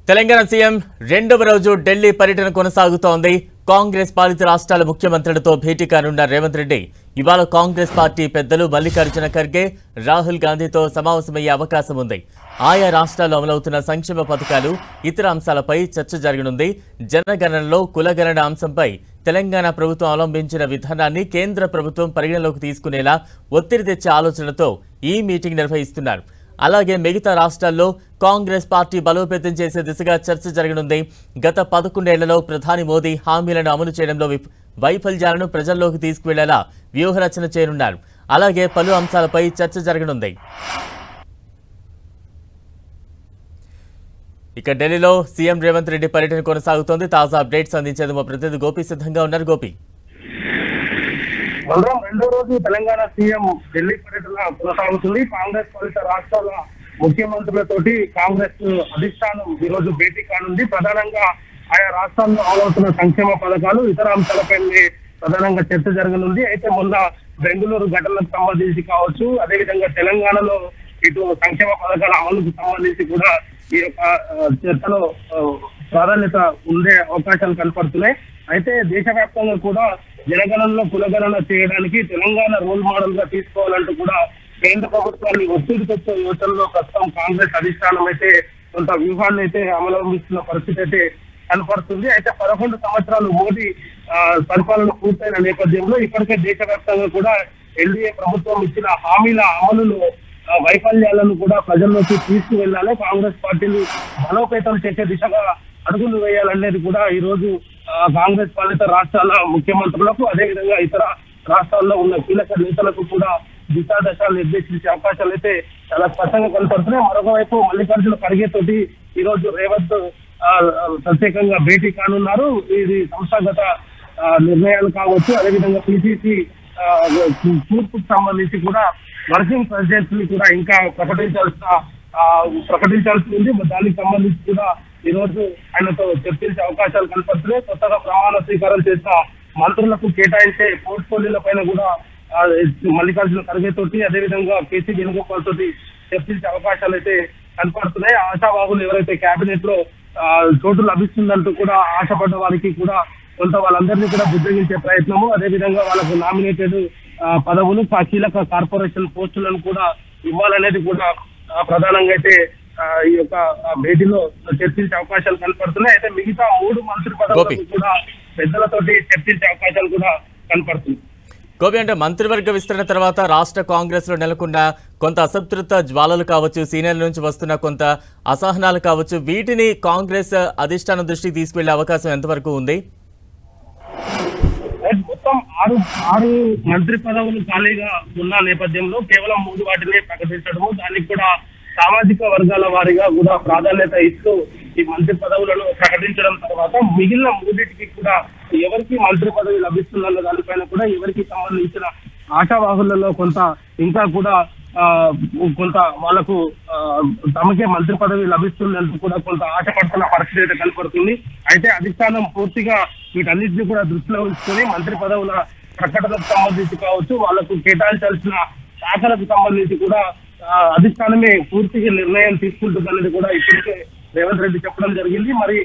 Telangana CM రెండవ రోజు ఢిల్లీ పర్యటన కొనసాగుతోంది. కాంగ్రెస్ పాలిత రాష్ట్రాల ముఖ్యమంత్రులతో భేటీ కానున్న రేవంత్ రెడ్డి ఇవాళ కాంగ్రెస్ పార్టీ పెద్దలు మల్లికార్జున ఖర్గే, రాహుల్ గాంధీతో సమావేశమయ్యే అవకాశం ఉంది. ఆయా రాష్ట్రాల్లో అమలవుతున్న సంక్షేమ పథకాలు, ఇతర అంశాలపై చర్చ జరగనుంది. జనగణనలో కులగణన అంశంపై తెలంగాణ ప్రభుత్వం అవలంబించిన విధానాన్ని కేంద్ర ప్రభుత్వం పరిగణలోకి తీసుకునేలా ఒత్తిడి తెచ్చే ఆలోచనతో ఈ మీటింగ్ నిర్వహిస్తున్నారు. అలాగే మిగతా రాష్ట్రాల్లో కాంగ్రెస్ పార్టీ బలోపేతం చేసే దిశగా చర్చ జరగనుంది. గత 11 ఏళ్లలో ప్రధాని మోదీ హామీలను అమలు చేయడంలో వైఫల్యాలను ప్రజల్లోకి తీసుకువెళ్లేలా వ్యూహరచన చేయనున్నారు. అలాగే పలు అంశాలపై చర్చ జరగనుంది. ఇక ఢిల్లీలో సీఎం రేవంత్ రెడ్డి పర్యటన కొనసాగుతోంది. తాజా అప్డేట్స్ అందించేందుకు మా ప్రతినిధి గోపి సిద్ధంగా ఉన్నారు. గోపి, రెండో రోజు తెలంగాణ సీఎం ఢిల్లీ పర్యటన కొనసాగుతుంది. కాంగ్రెస్ పాలిత రాష్ట్రాల ముఖ్యమంత్రులతోటి కాంగ్రెస్ అధిష్టానం ఈ రోజు భేటీ కానుంది. ప్రధానంగా ఆయా రాష్ట్రాల్లో అమలవుతున్న సంక్షేమ పథకాలు, ఇతర అంశాలపై ప్రధానంగా చర్చ జరగనుంది. అయితే మొన్న బెంగళూరు ఘటనలకు సంబంధించి కావచ్చు, అదేవిధంగా తెలంగాణలో ఇటు సంక్షేమ పథకాల అమలుకు సంబంధించి కూడా ఈ యొక్క చర్చలో ప్రాధాన్యత ఉండే అవకాశాలు కనపడుతున్నాయి. అయితే దేశవ్యాప్తంగా కూడా జనగణనలో కులగణన చేయడానికి తెలంగాణ రోల్ మోడల్ గా తీసుకోవాలంటూ కూడా కేంద్ర ప్రభుత్వాన్ని ఒత్తిడి తెచ్చే యోచనలో ప్రస్తుతం కాంగ్రెస్ అధిష్టానం అయితే కొంత వ్యూహాన్ని అయితే అమలంబిస్తున్న పరిస్థితి అయితే కనపడుతుంది. అయితే 11 సంవత్సరాలు మోదీ పరిపాలన పూర్తయిన నేపథ్యంలో ఇప్పటికే దేశవ్యాప్తంగా కూడా ఎన్డీఏ ప్రభుత్వం ఇచ్చిన హామీల అమలులో వైఫల్యాలను కూడా ప్రజల్లోకి తీసుకువెళ్లాలి, కాంగ్రెస్ పార్టీని బలోపేతం చేసే దిశగా అడుగులు వేయాలనేది కూడా ఈ రోజు కాంగ్రెస్ పాలిత రాష్ట్రాల ముఖ్యమంత్రులకు, అదేవిధంగా ఇతర రాష్ట్రాల్లో ఉన్న కీలక నేతలకు కూడా దిశాదశ నిర్దేశించే అవకాశాలు అయితే చాలా స్పష్టంగా కనపడుతున్నాయి. మరొక వైపు మల్లికార్జున ఖర్గే తోటి ఈ రోజు రేవంత్ ప్రత్యేకంగా భేటీ కానున్నారు. ఇది సంస్థాగత నిర్ణయాలు కావచ్చు, అదేవిధంగా పిసిసి తూర్పుకు సంబంధించి కూడా వర్కింగ్ ప్రెసిడెంట్స్ ని కూడా ఇంకా ప్రకటించాల్సి ఉంది. దానికి సంబంధించి కూడా ఈ రోజు ఆయనతో చర్చించే అవకాశాలు కనపడుతున్నాయి. కొత్తగా ప్రమాణ స్వీకారం చేసిన మంత్రులకు కేటాయించే పోర్ట్ఫోలియోల పైన కూడా మల్లికార్జున ఖర్గే తోటి, అదేవిధంగా కేసీ వేణుగోపాల్ తోటి చర్చించే అవకాశాలు అయితే కనపడుతున్నాయి. ఆశావాహులు ఎవరైతే కేబినెట్ లో చోటు లభిస్తుందంటూ కూడా ఆశపడ్డ వారికి కూడా కొంత వాళ్ళందరినీ కూడా బుద్ధగించే ప్రయత్నము, అదేవిధంగా వాళ్ళకు నామినేటెడ్ పదవులు, కీలక కార్పొరేషన్ పోస్టులను కూడా ఇవ్వాలనేది కూడా ప్రధానంగా అయితే ఈ యొక్క భేటీలో చర్చించే అవకాశాలు కనపడుతున్నాయి. అయితే మిగతా 3 మంత్రి పదవులకు కూడా పెద్దలతోటి చర్చించే అవకాశాలు కూడా కనపడుతున్నాయి. గోపి, అంటే మంత్రివర్గ విస్తరణ తర్వాత రాష్ట్ర కాంగ్రెస్ లో నెలకొన్న కొంత అసంతృప్త జ్వాలలు కావచ్చు, సీనియర్ల నుంచి వస్తున్న కొంత అసహనాలు కావచ్చు, వీటిని కాంగ్రెస్ అధిష్టానం దృష్టికి తీసుకువెళ్లే అవకాశం ఎంతవరకు ఉంది? మొత్తం 6 మంత్రి పదవులు ఖాళీగా ఉన్న నేపథ్యంలో కేవలం 3 వాటిని ప్రకటించడము, దానికి కూడా సామాజిక వర్గాల వారీగా కూడా ప్రాధాన్యత ఇస్తూ ఈ మంత్రి పదవులను ప్రకటించడం తర్వాత మిగిలిన 3టికి కూడా ఎవరికి మంత్రి పదవి లభిస్తుందన్న దానిపైన కూడా ఎవరికి సంబంధించిన ఆశావాహులలో కొంత ఇంకా కూడా కొంత వాళ్ళకు తమకే మంత్రి పదవి లభిస్తుందంటూ కూడా కొంత ఆశపడుతున్న పరిస్థితి అయితే కనపడుతుంది. అయితే అధిష్టానం పూర్తిగా వీటన్నిటిని కూడా దృష్టిలో ఉంచుకొని మంత్రి పదవుల ప్రకటనకు సంబంధించి కావచ్చు, వాళ్లకు కేటాయించాల్సిన శాఖలకు సంబంధించి కూడా అధిష్టానమే పూర్తిగా నిర్ణయం తీసుకుంటుందనేది కూడా ఇప్పటికే రేవంత్ రెడ్డి చెప్పడం జరిగింది. మరి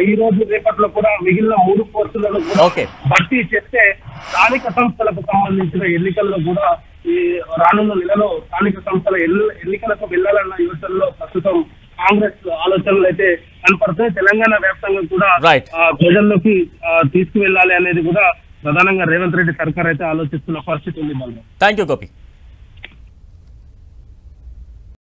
ఈ రోజు రేపట్లో కూడా మిగిలిన 3 పోస్టులను కూడా భర్తీ చేస్తే స్థానిక సంస్థలకు సంబంధించిన ఎన్నికల్లో కూడా ఈ రానున్న నెలలో స్థానిక సంస్థల ఎన్నికలకు వెళ్లాలన్న యోచనలో ప్రస్తుతం కాంగ్రెస్ ఆలోచనలు అయితే కనపడుతాయి. తెలంగాణ వ్యాప్తంగా కూడా ప్రజల్లోకి తీసుకువెళ్లాలి అనేది కూడా ప్రధానంగా రేవంత్ రెడ్డి సర్కార్ అయితే ఆలోచిస్తున్న పరిస్థితి ఉంది. Thank you Gopi.